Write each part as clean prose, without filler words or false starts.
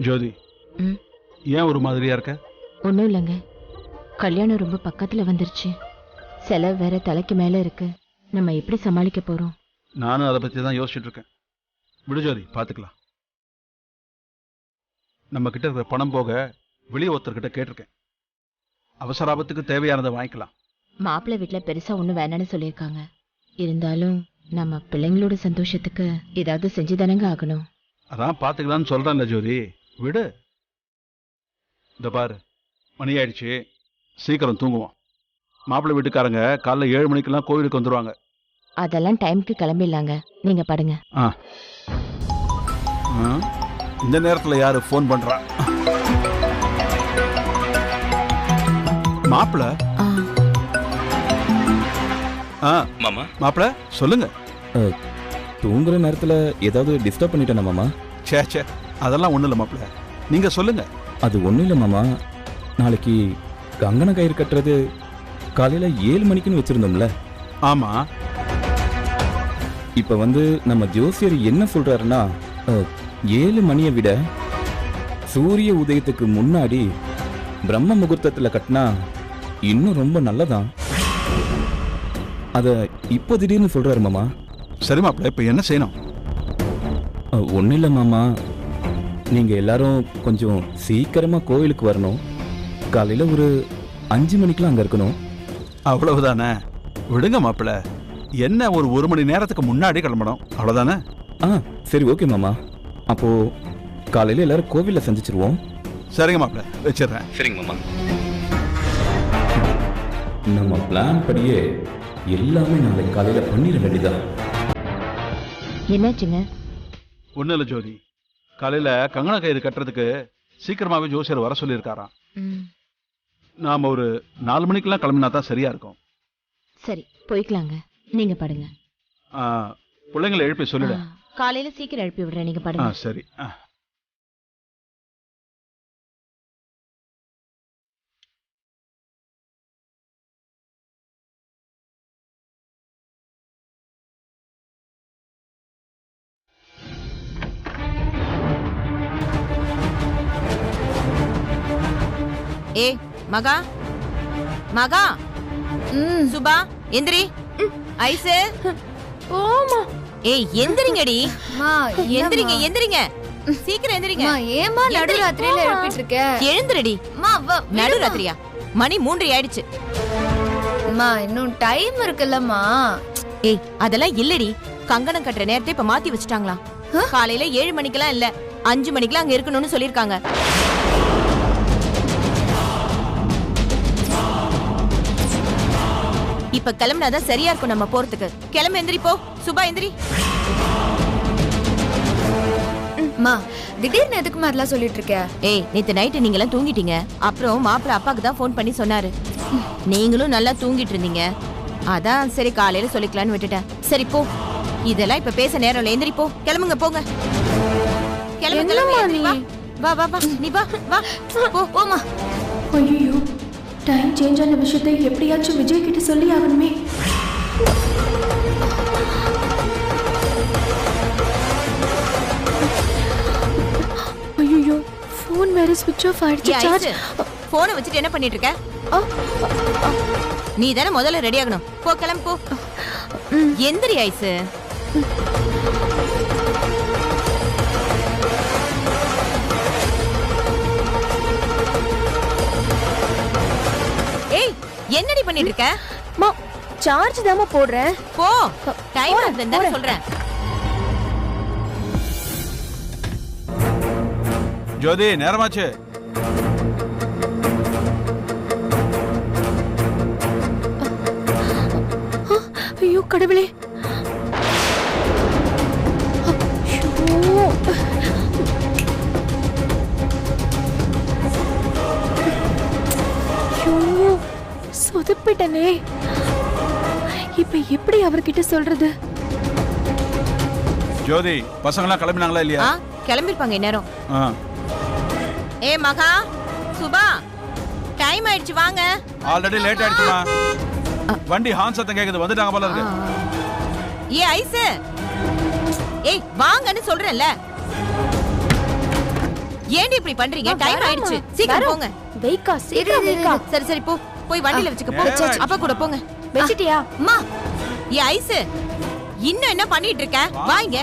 ஜோதி, ஏன் ஒரு மாதிரியா இருக்க? ஒன்றும் இல்லைங்க, கல்யாணம் ரொம்ப பக்கத்தில் வந்துருச்சு. செலவு வேற தலைக்கு மேலே இருக்கு. நம்ம எப்படி சமாளிக்க போகிறோம்? நானும் அதை பற்றி தான் யோசிச்சுட்டு இருக்கேன். விடு ஜோதி, பார்த்துக்கலாம். நம்ம கிட்ட இருக்கிற பணம் போக வெளியே ஒருத்தர்கிட்ட கேட்டிருக்கேன். அவசர ஆபத்துக்கு தேவையானதை வாங்கிக்கலாம். மாப்பிள்ளை வீட்டில் பெருசாக ஒன்றும் வேணான்னு சொல்லியிருக்காங்க. இருந்தாலும் நம்ம பிள்ளைங்களோட சந்தோஷத்துக்கு ஏதாவது செஞ்சு தானங்க ஆகணும். அதான் பார்த்துக்கலான்னு சொல்கிறேன்ல ஜோதி, விடு. இந்த பாரு, மணி ஆயிடுச்சு, சீக்கிரம் தூங்குவோம். மாப்பிள்ளை வீட்டுக்காரங்க காலைல 7 மணிக்கெல்லாம் கோவிலுக்கு வந்துடுவாங்க. அதெல்லாம் டைமுக்கு கிளம்பிடலாங்க, நீங்கள் படுங்க. இந்த நேரத்தில் யாரு ஃபோன் பண்றா? மாப்பிள்ள. மாமா. மாப்பிள்ள சொல்லுங்க. தூங்குற நேரத்தில் ஏதாவது டிஸ்டர்ப் பண்ணிட்டேனா மாமா? சே, அதெல்லாம் ஒன்றும் இல்லை மாப்பிள்ள, நீங்க சொல்லுங்க. அது ஒன்றும் இல்லை மாமா, நாளைக்கு கங்கண கயிறு கட்டுறது காலையில் 7 மணிக்குன்னு வச்சுருந்தோம்ல. ஆமா. இப்போ நம்ம ஜோசியர் என்ன சொல்றாருன்னா, 7 மணியை விட சூரிய உதயத்துக்கு முன்னாடி பிரம்ம முகூர்த்தத்தில் கட்டினா இன்னும் ரொம்ப நல்லதான். அதை இப்போ திடீர்னு சொல்றாரு மாமா. சரி மாப்பிள்ள, இப்போ என்ன செய்யணும்? ஒன்றும் இல்லை மாமா, நீங்கள் எல்லாரும் கொஞ்சம் சீக்கிரமாக கோயிலுக்கு வரணும். காலையில் ஒரு 5 மணிக்கெலாம் அங்கே இருக்கணும். அவ்வளவுதானே, விடுங்க மாப்பிள்ள. என்ன ஒரு மணி நேரத்துக்கு முன்னாடி கிளம்பணும், அவ்வளோதானே? சரி, ஓகே மாமா. அப்போது காலையில் எல்லாரும் கோவிலில் சந்திச்சிருவோம். சரிங்க மாப்பிள்ள, வச்சிடுறேன். சரிங்க மாமா. நம்ம பிளான் படியே எல்லாமே நாளை காலையில் பண்ணிட வேண்டியதான். என்னாச்சுங்க? ஒன்றும் இல்லை ஜோதி, காலையில் கங்கண கயிறு கட்டுறதுக்கு சீக்கிரமாகவே ஜோசியர் வர சொல்லியிருக்காராம். நாம் ஒரு 4 மணிக்கெல்லாம் கிளம்பினா தான் சரியா இருக்கும். சரி, போய்க்கலாங்க, நீங்க படுங்க. பிள்ளைங்களை எழுப்பி சொல்லிடு. காலையில சீக்கிரம் எழுப்பி விடுறேன், நீங்க படுங்க. சரி. ஏ மகா, மகா, சுபா, எந்திரி. ஐசு, ஓமா. ஏய் எந்திரிங்கடி. எந்திரிங்க, எந்திரிங்க, சீக்கிரம் எந்திரிங்க. ஏமா நடுராத்திரியில எழுப்பிட்டு இருக்க? எழுந்திரடி. நடுராத்திரியா? மணி 3 ஆயிடுச்சு. இன்னும் டைம் இருக்குல்லம்மா. ஏய் அதெல்லாம் இல்லடி, கங்கணம் கட்டுற நேரத்தை இப்ப மாத்தி வச்சுட்டாங்களா. காலையில 7 மணிக்கெல்லாம் இல்ல, 5 மணிக்கெல்லாம் அங்க இருக்கணும்னு சொல்லிருக்காங்க. இப்ப கிளம்பினாதான் சரியா இருக்கும் நம்ம போறதுக்கு. கிளம்பு, எந்திரி போ. சுபா எந்திரி. திடீர்னு எதுக்குமா அதெல்லாம் சொல்லிட்டு இருக்க? ஏய் நேத்து நைட்டு நீங்க எல்லாம் தூங்கிட்டீங்க. அப்புறம் மாப்பிள்ள அப்பாக்கு தான் போன் பண்ணி சொன்னாரு. நீங்களும் நல்லா தூங்கிட்டு இருந்தீங்க. அதான் சரி காலையில சொல்லிக்கலான்னு விட்டுட்டேன். சரி போ, இதெல்லாம் இப்ப பேச நேரம் இல்ல. எந்திரி போ, கிளம்புங்க, போங்க. கிளம்பு. வா வா வா, நீ வா வா, போ போமா. ஐயோ, டைம் சேஞ்ச் ஆன விஷயத்தை எப்படியாச்சும் விஜய் கிட்ட சொல்லி ஆகணுமே. ஐயோ, ஃபோன் வேற ஸ்விட்ச் ஆஃப் ஆயிடுச்சு. சார்ஜ். போனை வச்சுட்டு என்ன பண்ணிட்டு இருக்க? நீ தானே முதல்ல ரெடி ஆகணும். போ, கிளம்பு போ. எந்திரி ஐசு. ஏய் என்னடி பண்ணிட்டு இருக்க? சார்ஜ் தாமா போடுறேன். போ, டைம் ஆகுதுன்னு சொல்றேன். ஜோதி, நேரமாச்சு. ஐயோ கடவுளே. சொதப்பிட்டனே. இப்ப எப்படி அவர்கிட்ட சொல்றது? ஜோதி, பசங்களாம் கிளம்பினாங்களா இல்லையா? கிளம்பிருப்பாங்க இந்நேரம். ஏ மகா, சுபா, டைம் ஆயிடுச்சு, வாங்க. ஆல்ரெடி லேட் ஆயிடுச்சுமா. வண்டி ஹார்ன் சத்தம் கேக்குது, வந்துட்டாங்க போல இருக்கு. ஏ ஐசு, ஏய் வாங்கன்னு சொல்றேன்ல. ஏன்டி இப்படி பண்றீங்க? டைம் ஆயிடுச்சு. சீக்கிரம் போங்க. வெயிக்கா சீக்கிரம் வெயிக்கா. சரி சரி போ. போய் வண்டியில வச்சுக்க போ. அப்பா கூட போங்க. வெச்சிட்டியா? அம்மா ஏ ஐஸ் இன்னும் என்ன பண்ணிட்டு இருக்க? வாங்க.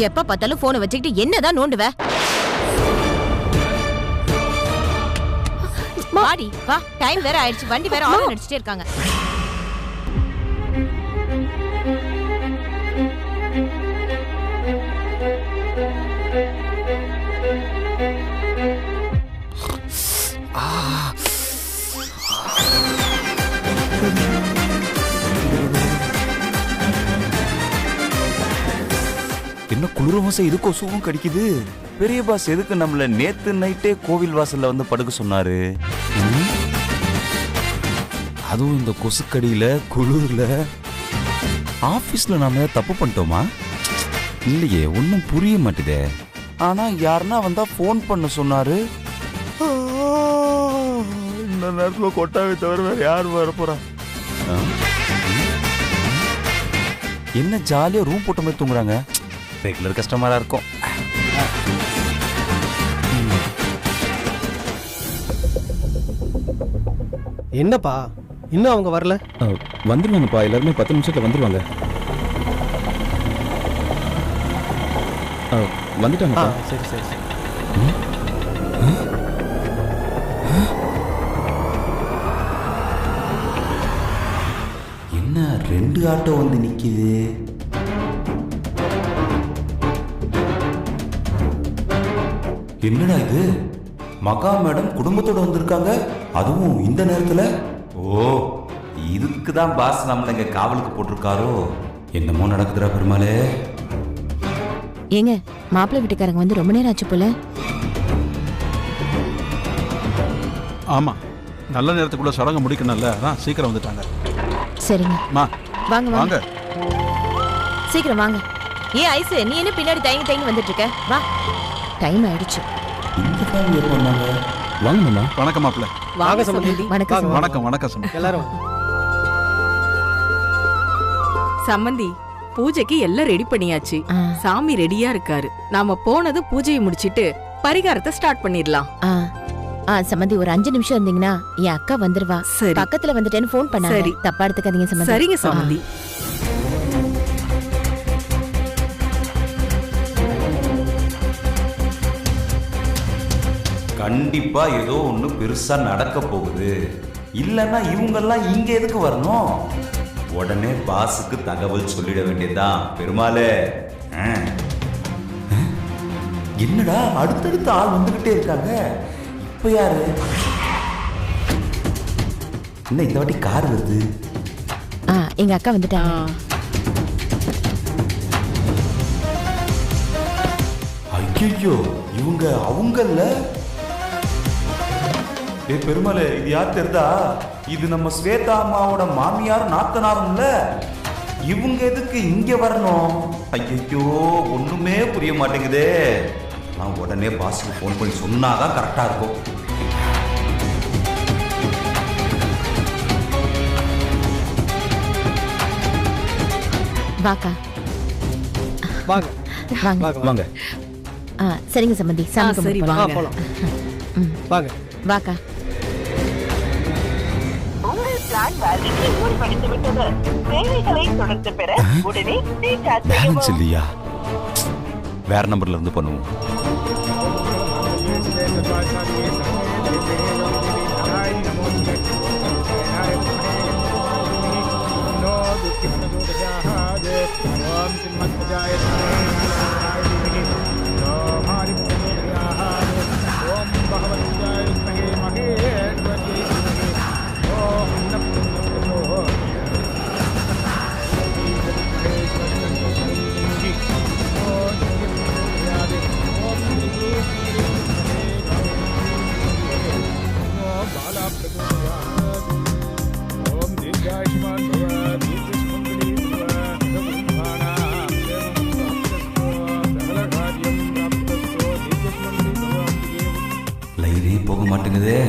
எப்ப பார்த்தாலும் போனை வச்சுக்கிட்டு என்னதான் நோண்டுவ? வாடி வா. டைம் வேற ஆயிடுச்சு. வண்டி வேற ஆன் அடிச்சிட்டே இருக்காங்க. என்ன குளிரமாசம் இது கொசுவும் கடிக்குது. பெரிய பாஸ் எதுக்கு நம்மள நேத்து நைட்டே கோவில் வாசல்ல வந்து படுக்க சொன்னாரு? அதுவும் இந்த கொசுக்கடியில குளிர்ல. ஆபீஸ்ல நாம தப்பு பண்ணிட்டோமா? இல்லையே, ஒன்னும் புரிய மாட்டுதே. ஆனா யாருன்னா வந்தா போன் பண்ண சொன்னாரு. இந்த நேரத்துல கொட்டாவை தவிர வேற யார் வர போறா? என்ன ஜாலியா ரூம் போட்ட மாதிரி தூங்குறாங்க. ரெகுலர் கஸ்டமரா இருக்கும். என்னப்பா இன்னும் அவங்க வரல? வந்துருவாங்கப்பா, எல்லாருமே 10 நிமிஷத்துல வந்துருவாங்க. வந்துட்டாங்கப்பா. சரி சரி சரி. என்ன 2 ஆட்டோ வந்து நிக்குது? என்னடா இது? மகா மேடம் குடும்பத்தோட வந்திருக்காங்க, அதுவும் இந்த நேரத்துல. ஓ, இதுக்கு தான் பாஸ் நம்மள இங்க காவலுக்கு போட்டிருக்காரோ? என்னமோ நடக்குதுடா பெருமாளே. ஏங்க மாப்பிள்ளை வீட்டுக்காரங்க வந்து ரொம்ப நேரம் ஆச்சு போல. ஆமா, நல்ல நேரத்துக்குள்ள சடங்கு முடிக்கணும்ல, அதான் சீக்கிரம் வந்துட்டாங்க. சரிங்க வாங்க வாங்க. சீக்கிரம் வாங்க. ஏன் ஐஸ் நீ என்ன பின்னாடி தயங்கி தயங்கி வந்துட்டு இருக்க? வா, டைம் ஆயிடுச்சு. இந்த ஃபேமிலி எப்போ வந்தாங்க? வாங்க மாமா. வணக்கம் மாப்பிள்ள. வாங்க சம்பந்தி. வணக்கம் வணக்கம் வணக்கம் சம்பந்தி. எல்லாரும் சம்பந்தி, பூஜைக்கு எல்லாம் ரெடி பண்ணியாச்சு. சாமி ரெடியா இருக்காரு. நாம போனது பூஜையை முடிச்சிட்டு பரிகாரத்தை ஸ்டார்ட் பண்ணிடலாம். சம்பந்தி ஒரு 5 நிமிஷம் இருந்தீங்கன்னா என் அக்கா வந்துருவா. சரி. பக்கத்துல வந்துட்டேன்னு போன் பண்ணாங்க. சரி. தப்பா எடுத்துக்காதீங்க சம்பந்தி. சரிங்க சம்பந்தி. கண்டிப்பா ஏதோ ஒண்ணு பெருசா நடக்க போகுது. இல்லன்னா இவங்கெல்லாம் இங்க எதுக்கு வரணும்? உடனே பாஸுக்கு தகவல் சொல்லிட வேண்டியதுதான். பெருமாளே, என்னடா அடுத்தடுத்த ஆள் வந்துகிட்டே இருக்காங்க. இப்ப யாரு? என்ன இந்த வாட்டி கார் வருது? எங்க அக்கா வந்துட்டாங்க. ஐயோ, இவங்க அவங்கல்ல. பெருமாளே, இது யார் தெரியுதா? இது நம்ம ஸ்வேதா அம்மாவோட மாமியார் நாத்தனாரும்ல. இவங்க எதுக்கு இங்க வரணும்? ஐயோ, ஒண்ணுமே புரிய மாட்டேங்குதே. நான் உடனே பாஸுக்கு போன் பண்ணி சொன்னாதான் கரெக்டா இருக்கும். வாக்கா. வாங்க வாங்க வாங்க. சரிங்க சம்பந்தி. சரி வாங்க. போலாம். வாங்க வாக்கா. உங்கள் பிளான் வேலிடிட்டி முடிவடைந்து விட்டது. சேவைகளை தொடர்ந்து பெற உடனே ரீசார்ஜ் செய்யவும். பேலன்ஸ் இல்லையா? வேற நம்பர்ல இருந்து பண்ணுவோம். லைனே போக மாட்டேங்குதே.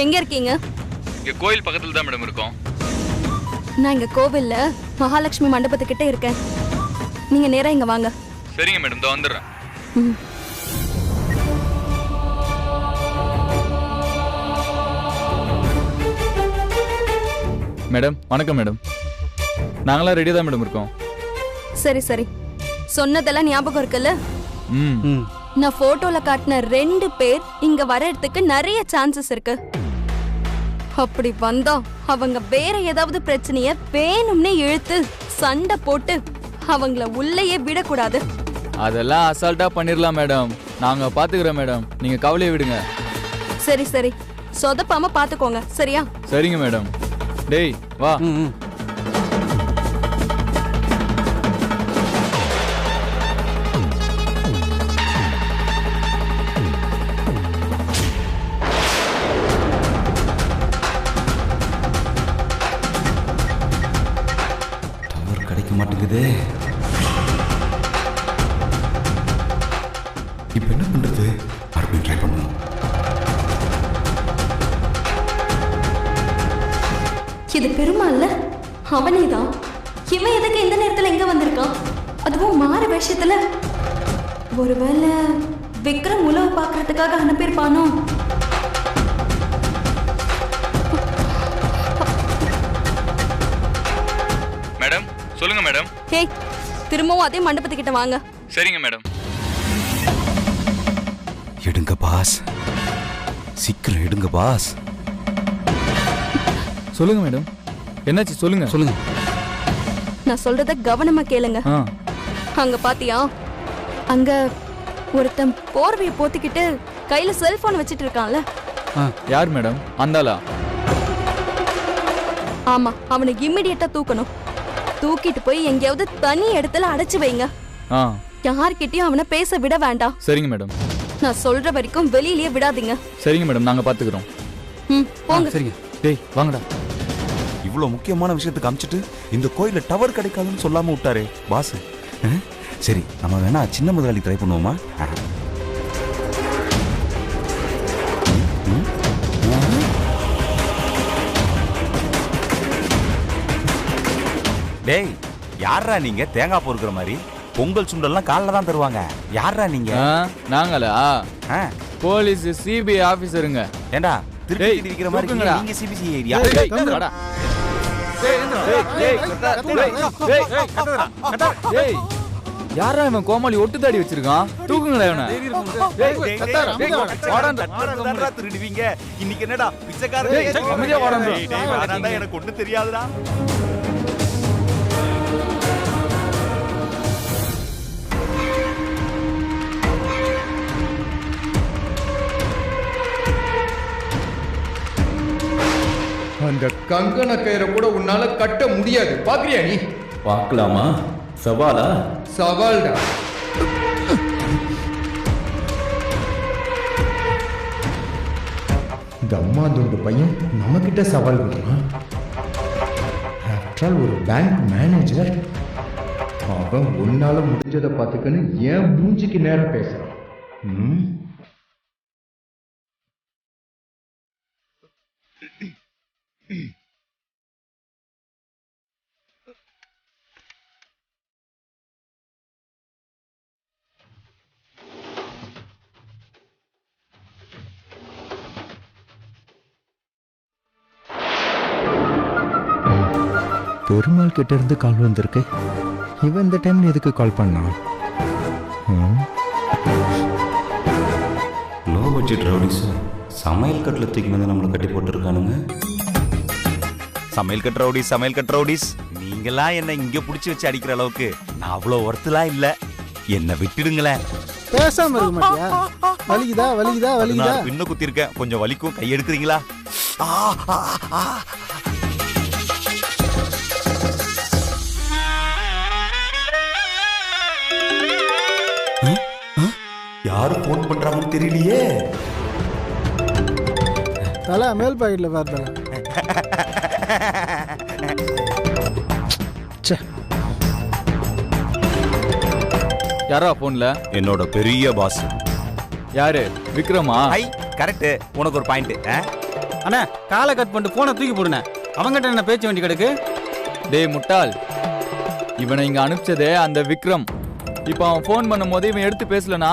எங்க இருக்கீங்க? இங்க கோயில் பக்கத்துல தான் மேடம் இருக்கோம். நான் இங்க கோவில்ல மகாலட்சுமி மண்டபத்துக்கிட்ட இருக்கேன். நீங்க நேரா இங்க வாங்க. சரிங்க மேடம், இதோ வந்துடுறேன். மேடம் வணக்கம் மேடம். நாங்களாம் ரெடியாக தான் மேடம் இருக்கோம். சரி சரி, சொன்னதெல்லாம் ஞாபகம் இருக்குல்ல? நான் போட்டோல காட்டின 2 பேர் இங்க வரதுக்கு நிறைய சான்சஸ் இருக்கு. அப்படி வந்தா அவங்க வேற ஏதாவது பிரச்சனைய வேணும்னே இழுத்து சண்டை போட்டு அவங்கள உள்ளேயே விடக்கூடாது. அதெல்லாம் அசால்ட்டா பண்ணிடலாம் மேடம். நாங்க பாத்துக்கிறோம் மேடம், நீங்க கவலையை விடுங்க. சரி சரி, சொதப்பாம பாத்துக்கோங்க சரியா? சரிங்க மேடம். டேய் வா. டவர் கிடைக்க மாட்டேங்குதே. இப்ப என்ன பண்றது? மறுபடியும் ட்ரை பண்ணுவோம். இது பெருமாள்ல அவனேதான். இவன் எதுக்கு இந்த நேரத்துல எங்க வந்திருக்கான்? அதுவும் மாறு வேஷத்துல. ஒருவேளை விக்ரம் உழவு பாக்குறதுக்காக அனுப்பியிருப்பானோ? மேடம் சொல்லுங்க மேடம். ஹே, திரும்பவும் அதே மண்டபத்துக்கிட்ட வாங்க. சரிங்க மேடம். எடுங்க பாஸ், சீக்கிரம் எடுங்க பாஸ். சொல்லுங்க மேடம், என்னாச்சு சொல்லுங்க. சொல்லுங்க. நான் சொல்றத கவனமா கேளுங்க. அங்க பாத்தியா, அங்க ஒருத்தன் போர்வைய போத்திக்கிட்டு கையில செல்போன் வச்சிட்டு இருக்கான்ல. யார் மேடம்? அந்தாளா? ஆமா, அவனை இம்மிடியேட்டா தூக்கணும். தூக்கிட்டு போய் எங்கேயாவது தனி இடத்துல அடைச்சு வைங்க. யார்கிட்டயும் அவனை பேச விட வேண்டாம். சரிங்க மேடம். நான் சொல்ற வரைக்கும் வெளியிலேயே விடாதீங்க. சரிங்க மேடம், நாங்க பாத்துக்கிறோம். போங்க. சரிங்க. டேய் வாங்கடா. இவ்வளவு முக்கியமான விஷயத்துக்கு அமிச்சிட்டு இந்த கோயில டவர் கிடைக்காதுன்னு சொல்லாம விட்டாரே பாஸ். சரி, நம்ம வேணா சின்ன முதலாளி ட்ரை பண்ணுவோமா? டேய், யாரா நீங்க? தேங்காய் பொறுக்கிற மாதிரி பொங்கல் சுண்டல்லாம் காலைல தான் தருவாங்க. யாரா நீங்க? நாங்களா? போலீஸ் சிபிஐ ஆபீசருங்க. ஏண்டா திருப்பி விக்கிற மாதிரி நீங்க சிபிசிஐ ஐடியா? யாரா இவன் கோமாளி ஒட்டு தாடி வச்சிருக்கான்? தூக்குங்கடா இவனை. திருடுவீங்க இன்னைக்கு என்னடா பிச்சைக்காரன்? எனக்கு ஒண்ணு தெரியாதுடா. அந்த கங்கண கயிறை கூட உன்னால கட்ட முடியாது. பாக்குறியா நீ? பார்க்கலாமா? சவாலா? சவால்டா. இந்த அம்மா துண்டு பையன் நம்ம கிட்ட சவால் விடுறான். ஆஃப்டர் ஒரு பேங்க் மேனேஜர். அவன் உன்னால முடிஞ்சதை பார்த்துக்கன்னு ஏன் மூஞ்சிக்கு நேரம் பேசுறான். பெருமாள் கிட்ட இருந்து கால் வந்திருக்கு. இவன் இந்த டைம்ல எதுக்கு கால் பண்ணான்? லோ பட்ஜெட் ரவுடிஸ் சமையல் கட்டில் தூக்கி வந்து நம்மளை கட்டி போட்டுருக்கானுங்க. சமையல் கட் ரவுடிஸ் நீங்களாம் என்ன இங்க புடிச்சு வச்சு அடிக்கிற அளவுக்கு நான் அவ்வளவு ஒர்த்துலாம் இல்ல. என்ன விட்டுடுங்களேன். பேசாம இருக்க மாட்டியா? வலிக்குதா? இன்னும் குத்தி இருக்கேன், கொஞ்சம் வலிக்கும். கை எடுக்கிறீங்களா? யாரு போன் பண்றாங்கன்னு தெரியலையே. தல மேல் பாக்கெட்ல பார்த்தல. யாரா போன்ல? என்னோட பெரிய பாஸ். யாரு? விக்ரமா? கரெக்ட். உனக்கு ஒரு பாயிண்ட். அண்ணா காலை கட் பண்ணிட்டு போனை தூக்கி போடுண்ணே. அவங்ககிட்ட என்ன பேச்சு வேண்டி கிடக்கு? டேய் முட்டாள், இவனை இங்க அனுப்பிச்சதே அந்த விக்ரம். இப்போ அவன் ஃபோன் பண்ணும் போது இவன் எடுத்து பேசலனா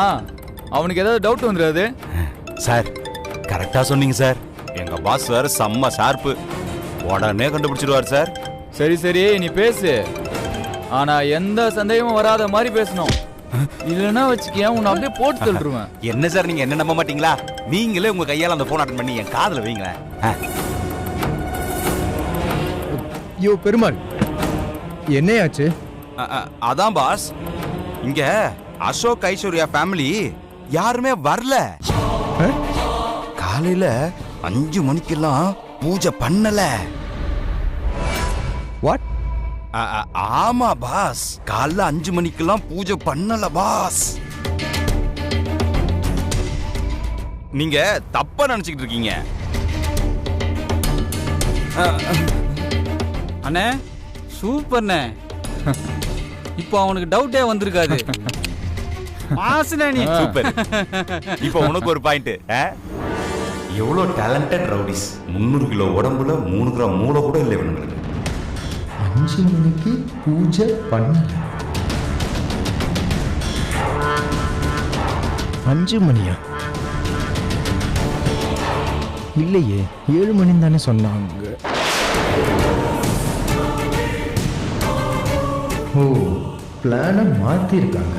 அவனுக்கு ஏதாவது டவுட் வந்துடாது? சார் கரெக்டா சொன்னீங்க சார். எங்க பாஸ் சார் செம்ம ஷார்ப்பு, உடனே கண்டுபிடிச்சிடுவார் சார். சரி சரி நீ பேசு, ஆனா எந்த சந்தேகமும் வராத மாதிரி பேசணும். இல்லைன்னா வச்சுக்கேன் உன்னை அப்படியே போட்டு தள்ளுருவேன். என்ன சார் நீங்க என்ன நம்ப மாட்டீங்களா? நீங்களே உங்க கையால அந்த போன் அட்டன் பண்ணி என் காதுல வைங்களேன். யோ பெருமாள், என்னையாச்சு? அதான் பாஸ், இங்க அசோக் ஐஸ்வர்யா ஃபேமிலி யாருமே வரல. காலையில 5 மணிக்கெல்லாம் பூஜை பண்ணல. வாட்? ஆமா பாஸ், காலைல 5 மணிக்கெல்லாம் பூஜை பண்ணல பாஸ். நீங்க தப்பா நினைச்சுக்கிட்டு இருக்கீங்க. அண்ணே சூப்பர்ண்ணே. இப்போ அவனுக்கு டவுட்டே வந்திருக்காது. மாசுனே நீ. சூப்பர். இப்போ உனக்கு ஒரு பாயிண்ட். எவ்வளவு டேலண்டட் ரவுடிஸ். 300 கிலோ உடம்புல 3 கிராம் மூளை கூட இல்லை இவனுங்களுக்கு. 5 மணிக்கு பூஜை பண்ணல. 5 மணியா? இல்லையே, 7 மணி தானே சொன்னாங்க. ஓ, பிளானை மாத்திருக்காங்க.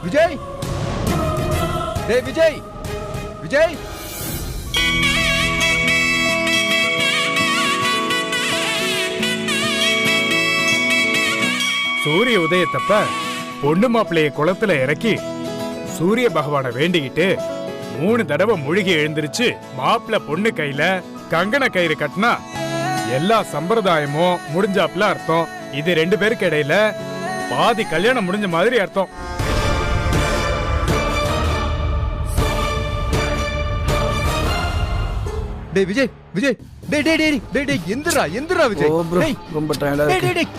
விஜய், டேய் விஜய், விஜய். சூரிய உதயத்தப்ப பொண்ணு மாப்பிள்ளைய குளத்துல இறக்கி சூரிய பகவானை வேண்டிக்கிட்டு 3 தடவை முழுகி எழுந்திருச்சு மாப்பிள்ளை பொண்ணு கையில கங்கண கயிறு கட்டினா எல்லா சம்பிரதாயமும் முடிஞ்சாப்ல அர்த்தம். இது 2 பேருக்கு இடையில பாதி கல்யாணம் முடிஞ்ச மாதிரி அர்த்தம். டேய் விஜய், விஜய், டேய் டேய் டேய் டேய் டேய் எந்திரா எந்திரா விஜய். டேய் ரொம்ப டயர்டா டேய் டேய் டேய்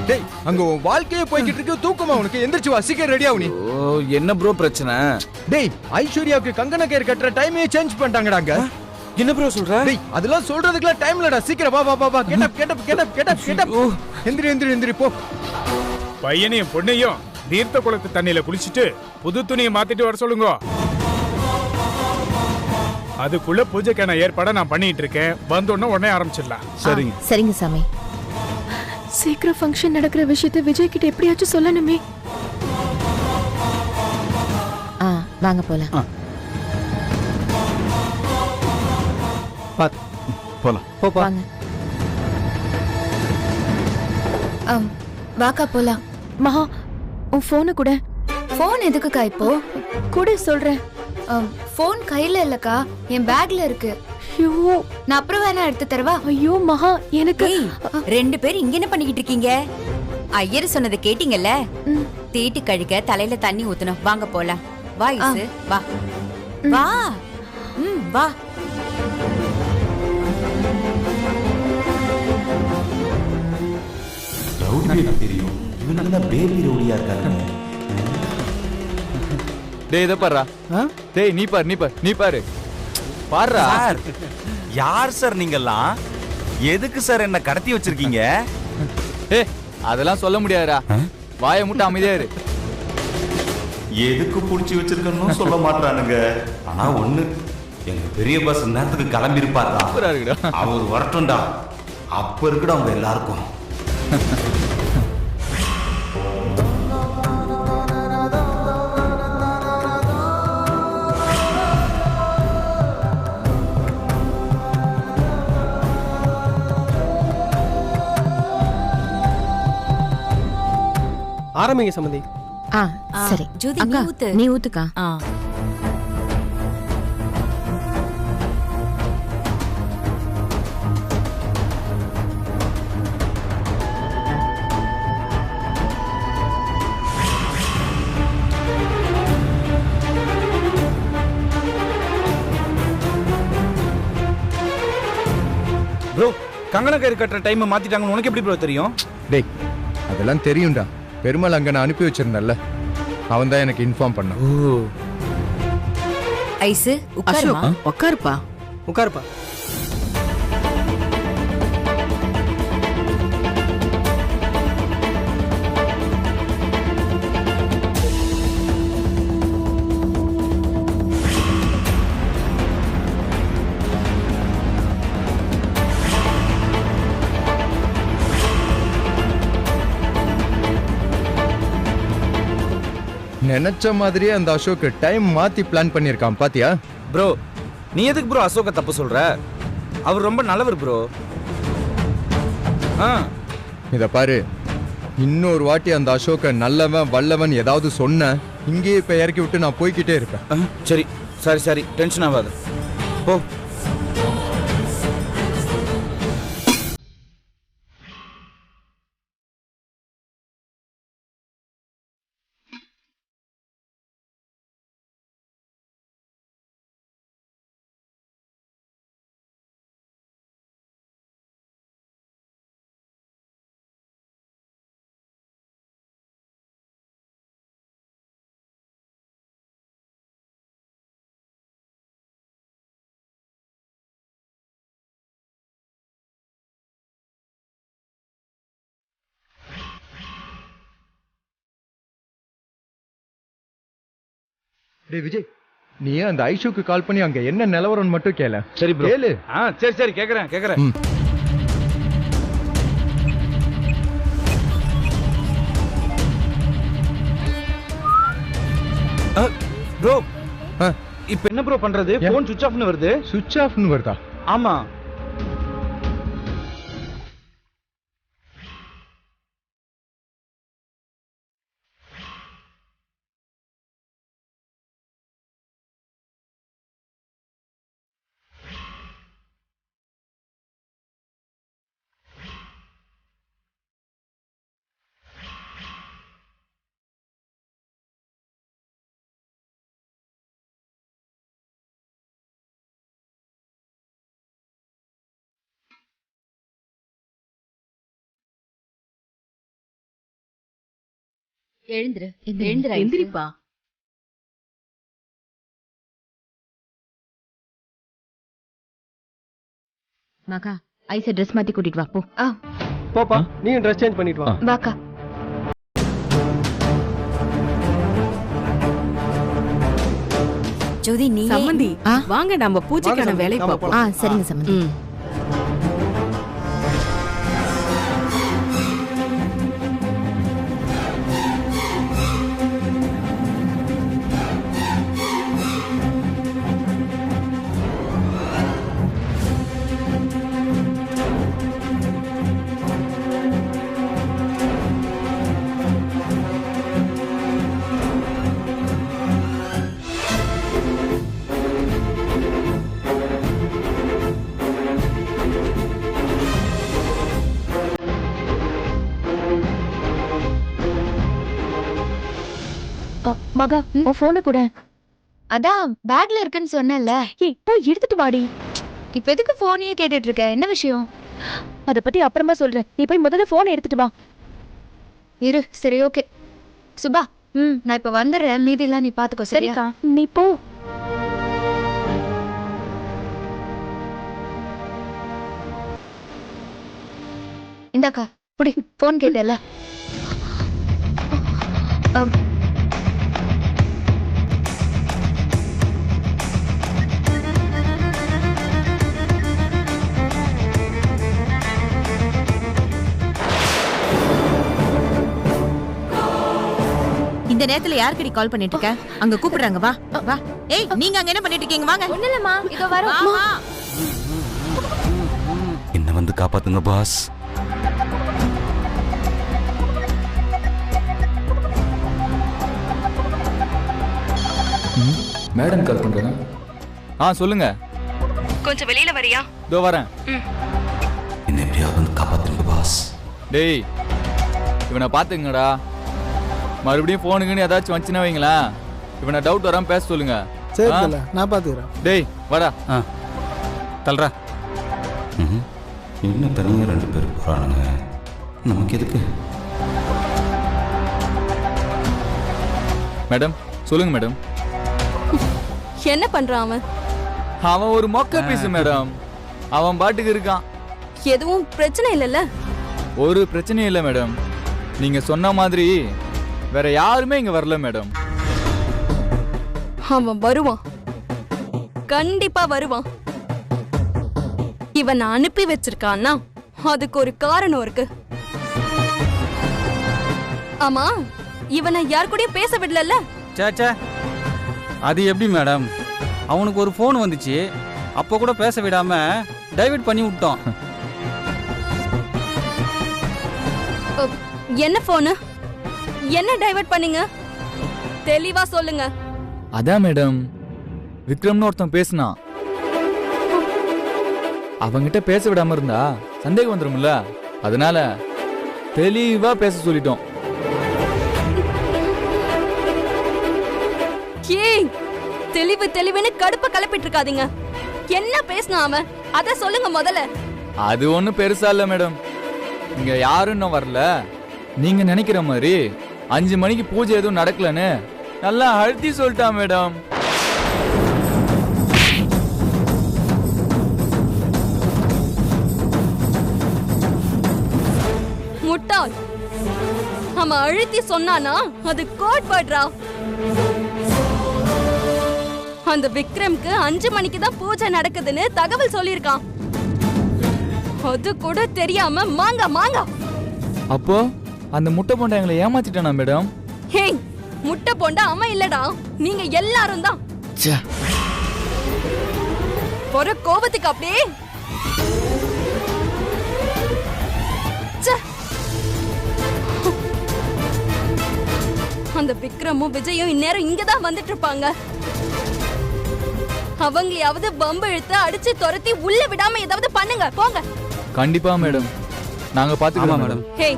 டேய், அங்க உன் வாழ்க்கையே போய்கிட்டு இருக்கு. தூக்கமா உனக்கு? எந்திரச்சு வா, சீக்கிரம் ரெடி ஆகு நீ. ஓ, என்ன ப்ரோ பிரச்சனை? டேய், ஐஸ்வர்யாவுக்கு கங்கண கயிறு கட்டுற டைமே சேஞ்ச் பண்ணிட்டாங்கடாங்க. என்ன ப்ரோ சொல்ற? டேய், அதெல்லாம் சொல்றதுக்குலாம் டைம் இல்லடா. சீக்கிரம் வா வா வா வா. Get up get up get up get up get up. எந்திரி எந்திரி எந்திரி போ. பையனையும் பொண்ணையும் தீர்த்த குளத்து தண்ணியில குளிச்சுட்டு புது துணியை மாத்திட்டு வர சொல்லுங்க. அதுக்குள்ள பூஜைக்கான ஏற்பாடை நான் பண்ணிட்டு இருக்கேன். வந்தோடனே உடனே ஆரம்பிச்சிடலாம். சரிங்க சரிங்க சாமி. சீக்கிரம் ஃபங்க்ஷன் நடக்கிற விஷயத்தை விஜய் கிட்ட எப்படியாச்சும் சொல்லணுமே. வாங்க போலாம். போலாம். வாங்க. வாக்கா போலாம். மகா, உன் போனை கூட. போன் எதுக்குக்கா இப்போ? கூட சொல்றேன். போன் கையில இல்லக்கா, என் பேக்ல இருக்கு. ஐயோ, நான் அப்புறம் வேணா எடுத்து தரவா? ஐயோ மகா, எனக்கு 2 பேரும் இங்க என்ன பண்ணிக்கிட்டு இருக்கீங்க? ஐயர் சொன்னதை கேட்டீங்கல்ல? தீட்டு கழுக தலையில தண்ணி ஊத்தணும். வாங்க போலாம். வா இசு, வா வா. வா. ரவுடி தெரியும், இவனுக்கு பேபி ரவுடியா இருக்காங்க. டேய் இத பாருடா. டேய் நீ பாரு, நீ பாரு, நீ பாரு. பாருடா. சார், யார் சார் நீங்கெல்லாம்? எதுக்கு சார் என்ன கடத்தி வச்சிருக்கீங்க? ஏய், அதெல்லாம் சொல்ல முடியாதுடா. வாயை மூட்ட அமைதியா இரு. எதுக்கு புடிச்சு வச்சிருக்கன்னு சொல்ல மாட்டானுங்க. ஆனா ஒண்ணு, எங்க பெரிய பாஸ் நேரத்துக்கு கிளம்பி இருப்பாரா? அவர் வரட்டும்டா. அப்ப இருக்குடா அவங்க எல்லாருக்கும். ஆரம்பிங்க சம்பந்தி. சரி ஜோதி, அக்கா, நீ ஊத்து. நீ ஊத்துக்கா. ப்ரோ, கங்கண கயிறு கட்டுற டைம் மாத்திட்டாங்கன்னு உனக்கு எப்படி ப்ரோ தெரியும்? டேய், அதெல்லாம் தெரியும்டா. பெருமாள் அங்க நான் அனுப்பி வச்சிருந்தேன்ல, அவன் தான் எனக்கு இன்ஃபார்ம் பண்ணான். ஐசு உட்காருமா. உட்காருப்பா உட்காருப்பா. நினைச்ச மாதிரியே அந்த அசோக் டைம் மாத்தி பிளான் பண்ணிருக்கான் பாத்தியா? ப்ரோ நீ எதுக்கு ப்ரோ அசோக தப்பு சொல்ற? அவர் ரொம்ப நல்லவர் ப்ரோ. இத பாரு, இன்னொரு வாட்டி அந்த அசோக நல்லவன் வல்லவன் ஏதாவது சொன்ன இங்கேயே இப்ப இறக்கி விட்டு நான் போய்கிட்டே இருப்பேன். சரி சரி சரி, டென்ஷன் ஆகாத போ. டேய் விஜய், நீ அந்த ஐஷுக்கு கால் பண்ணி அங்க என்ன நிலவரம் மட்டும் கேளு. சரி ப்ரோ. கேளு. சரி சரி கேக்குறேன். ப்ரோ இப்ப என்ன ப்ரோ பண்றது? போன் சுவிட்ச் ஆஃப்னு வருது. சுவிட்ச் ஆஃப்னு வருதா? ஆமா. எழுந்துரு எழுந்துரு எந்திரிப்பா. மகா ஐச ட்ரெஸ் மாத்தி கூட்டிட்டு வா போ. போப்பா, நீ ட்ரெஸ் சேஞ்ச் பண்ணிட்டு வா. வாக்கா. ஜோதி நீ சம்மந்தி வாங்க நம்ம பூஜைக்கான வேலை பார்ப்போம். சரிங்க சம்மந்தி. மகா உன் போனை கூட. அதான் பேக்ல இருக்குன்னு சொன்னேன்ல. போய் எடுத்துட்டு வாடி. இப்ப எதுக்கு போனையே கேட்டுட்டு இருக்க? என்ன விஷயம்? அத பத்தி அப்புறமா சொல்றேன். நீ போய் முதல்ல போனை எடுத்துட்டு வா. இரு, சரி ஓகே. சுபா நான் இப்ப வந்துடுறேன். மீதி எல்லாம் நீ பாத்துக்கோ. சரிக்கா, நீ போ. இந்தாக்கா புடி. போன் கேட்டல. இந்த நேரத்துல யாருக்கு கால் பண்ணிட்டு இருக்க? அங்க கூப்பிடுறாங்க, வா வா. ஏய் நீங்க அங்க என்ன பண்ணிட்டு இருக்கீங்க? வாங்க. ஒண்ணு இல்லம்மா, இதோ வரோம். என்ன வந்து காப்பாத்துங்க பாஸ். மேடம் கால் பண்றாங்க. சொல்லுங்க. கொஞ்சம் வெளியில வரியா? இதோ வரேன். என்ன எப்படியாவது வந்து காப்பாத்துங்க பாஸ். டேய் இவனை பாத்துங்கடா. மறுபடியும் போனுக்குன்னு ஏதாச்சும் வந்துச்சுன்னா வைங்களேன், இவனை டவுட் வராம பேச சொல்லுங்க. சரி தல, நான் பாத்துக்கிறேன். டேய் வாடா. தல்றா. இன்னும் தனியாக 2 பேர் போறானுங்க. நமக்கு எதுக்கு? மேடம் சொல்லுங்க மேடம். என்ன பண்றான் அவன்? அவன் ஒரு மொக்க பீஸ் மேடம். அவன் பாட்டுக்கு இருக்கான். எதுவும் பிரச்சனை இல்லைல்ல? ஒரு பிரச்சனையும் இல்லை மேடம். நீங்க சொன்ன மாதிரி வேற யாருமே இங்க வரல மேடம். அவன் வருவான், கண்டிப்பா வருவான். இவன் அனுப்பி வச்சிருக்கான்னா அதுக்கு ஒரு காரணம் இருக்கு. ஆமா, இவனை யார் கூடயும் பேச விடல. சேச்சே, அது எப்படி மேடம்? அவனுக்கு ஒரு ஃபோன் வந்துச்சு, அப்போ கூட பேச விடாம டைவர்ட் பண்ணி விட்டோம். என்ன போனு? என்ன டைவர்ட் பண்ணீங்க? தெளிவா சொல்லுங்க. அதான் மேடம், விக்ரம்னு ஒருத்தன் பேசினான். அவங்கிட்ட பேச விடாம இருந்தா சந்தேகம் வந்துரும்ல, அதனால தெளிவா பேச சொல்லிட்டோம். தெளிவு தெளிவுன்னு கடுப்ப கலப்பிட்டு இருக்காதீங்க. என்ன பேசினா அவன்? அத சொல்லுங்க முதல்ல. அது ஒண்ணு பெருசா இல்ல மேடம். இங்க யாரும் இன்னும் வரல. நீங்க நினைக்கிற மாதிரி 5 மணிக்கு பூஜை எதுவும் நடக்கலன்னு நல்லா அழுத்தி சொல்லிட்டான் மேடம். முட்டாள், அவன் அழுத்தி சொன்னானா அது கோட் படுறா. அந்த விக்ரம்க்கு 5 மணிக்கு தான் பூஜை நடக்குதுன்னு தகவல் சொல்லியிருக்கான். அது கூட தெரியாம மாங்க மாங்க. அப்போ அந்த முட்டை போண்டா எங்களை ஏமாத்திட்டானா மேடம்? ஹே, முட்டை போண்டா அவன் இல்லடா, நீங்க எல்லாரும் தான். ஒரு கோபத்துக்கு அப்படியே அந்த விக்ரமும் விஜயும் இந்நேரம் இங்கதான் வந்துட்டு இருப்பாங்க. அவங்களையாவது பம்பு இழுத்து அடிச்சு துரத்தி உள்ள விடாம ஏதாவது பண்ணுங்க, போங்க. கண்டிப்பா மேடம், நாங்க பாத்துக்கலாம் மேடம். ஹே,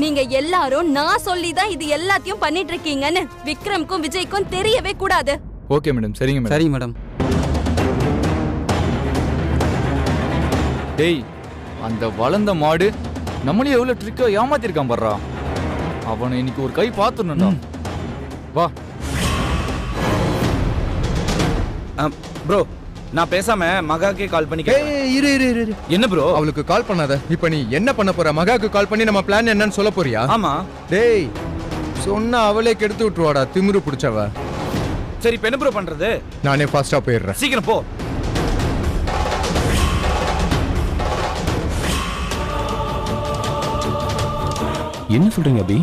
நீங்க எல்லாரும் நான் சொல்லிதான் இது எல்லாத்தையும் பண்ணிட்டு இருக்கீங்கன்னு விக்ரம்க்கும் விஜய்க்கும் தெரியவே கூடாது. ஓகே மேடம், சரிங்க மேடம். சரி மேடம். டேய், அந்த வளர்ந்த மாடு நம்மளே எவ்வளவு ட்ரிக்கா ஏமாத்திருக்கான் பாடுறா. அவனை இன்னைக்கு ஒரு கை பாத்துடணும்டா. வா ப்ரோ, நான் பேசாம மகாக்கே கால் பண்ணி இரு இரு இரு. என்ன ப்ரோ? அவளுக்கு கால் பண்ணாத. இப்ப நீ என்ன பண்ண போற? மகாக்கு கால் பண்ணி நம்ம பிளான் என்னன்னு சொல்ல போறியா? ஆமா. டேய், சொன்னா அவளே கெடுத்து விட்டுருவாடா, திமிரு பிடிச்சவ. சரி, இப்ப என்ன ப்ரோ பண்றது? நானே ஃபாஸ்டா போயிடுறேன். சீக்கிரம் போ. என்ன சொல்றீங்க அபி?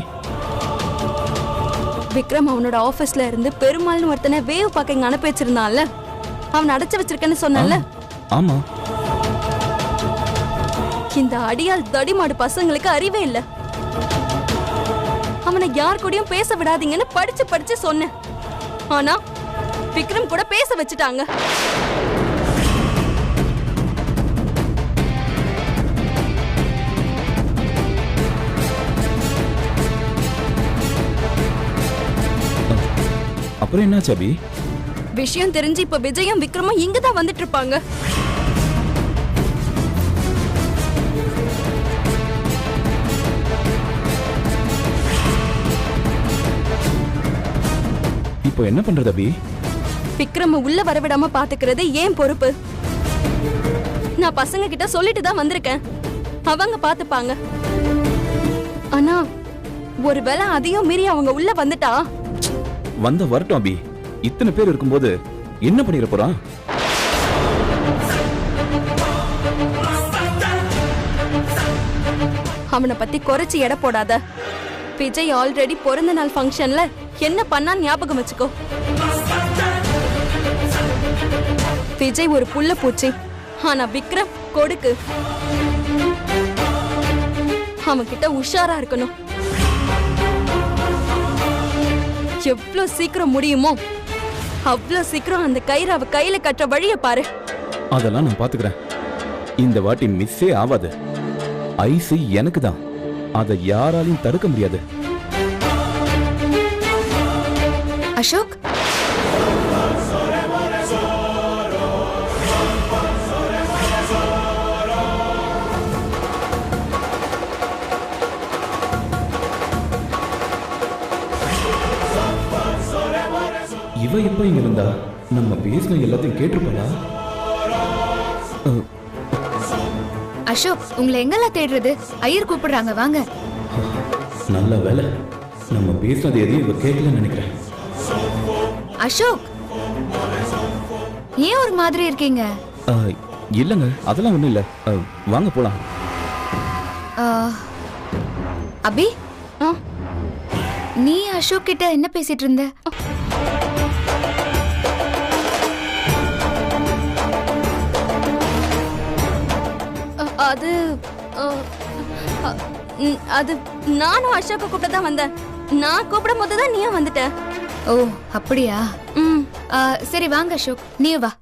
விக்ரம் அவனோட ஆபீஸ்ல இருந்து பெருமாள்னு ஒருத்தனை வேவ் பார்க்க இங்க அனுப்பி வச்சிருந்தான்ல, அவன் அடைச்சு வச்சிருக்கேன்னு சொன்னான்ல. ஆமா. இந்த அடியால் தடிமாடு பசங்களுக்கு அறிவே இல்ல. அவனை யார் கூடயும் பேச விடாதீங்கன்னு படிச்சு படிச்சு சொன்னேன். ஆனா விக்ரம் கூட பேச வச்சுட்டாங்க. அப்புறம் என்னாச்சு அபி? விஷயம் தெரிஞ்சு இப்ப விஜயும் விக்ரமும் இங்கதான் வந்துட்டு இருப்பாங்க. இப்போ என்ன பண்றது அபி? விக்ரம உள்ள வரவிடாம பாத்துக்கிறது ஏன் பொறுப்பு. நான் பசங்க கிட்ட சொல்லிட்டு தான் வந்திருக்கேன், அவங்க பாத்துப்பாங்க. ஆனா ஒருவேளை அதையும் மீறி அவங்க உள்ள வந்துட்டா? வந்த வரட்டும் அபி. இத்தனை பேர் இருக்கும்போது என்ன பண்ணிட போறான்? அவனை பத்தி குறைச்சு எடை போடாத. விஜய் ஆல்ரெடி பிறந்த நாள் ஃபங்க்ஷன்ல என்ன பண்ணா ஞாபகம் வச்சுக்கோ. விஜய் ஒரு புள்ள பூச்சி, ஆனா விக்ரம் கொடுக்கு. அவன் கிட்ட உஷாரா இருக்கணும். எவ்வளவு சீக்கிரம் முடியுமோ அவ்வளவு சீக்கிரம் அந்த கயிறு அவ கையில கட்ட வழிய பாரு. அதெல்லாம் நான் பாத்துக்கிறேன். இந்த வாட்டி மிஸ்ஸே ஆகாது. ஐசி எனக்கு தான், அதை யாராலையும் தடுக்க முடியாது. அசோக், இவ இப்ப இங்க இருந்தா நம்ம பேசின எல்லாத்தையும் கேட்டிருப்பாளா? அசோக், உங்களை எங்கெல்லாம் தேடுறது? ஐயர் கூப்பிடுறாங்க, வாங்க. நல்ல வேலை, நம்ம பேசினது எதையும் இவ கேட்கலன்னு நினைக்கிறேன். அசோக், ஏன் ஒரு மாதிரி இருக்கீங்க? இல்லைங்க, அதெல்லாம் ஒண்ணும் இல்ல. வாங்க போலாம். அபி, நீ அசோக் கிட்ட என்ன பேசிட்டு இருந்த? அது அது நானும் அசோக்க கூப்பிட தான் வந்தேன். நான் கூப்பிடும் போது தான் நீயும் வந்துட்ட. ஓ அப்படியா? சரி வாங்க அசோக், நீ வா.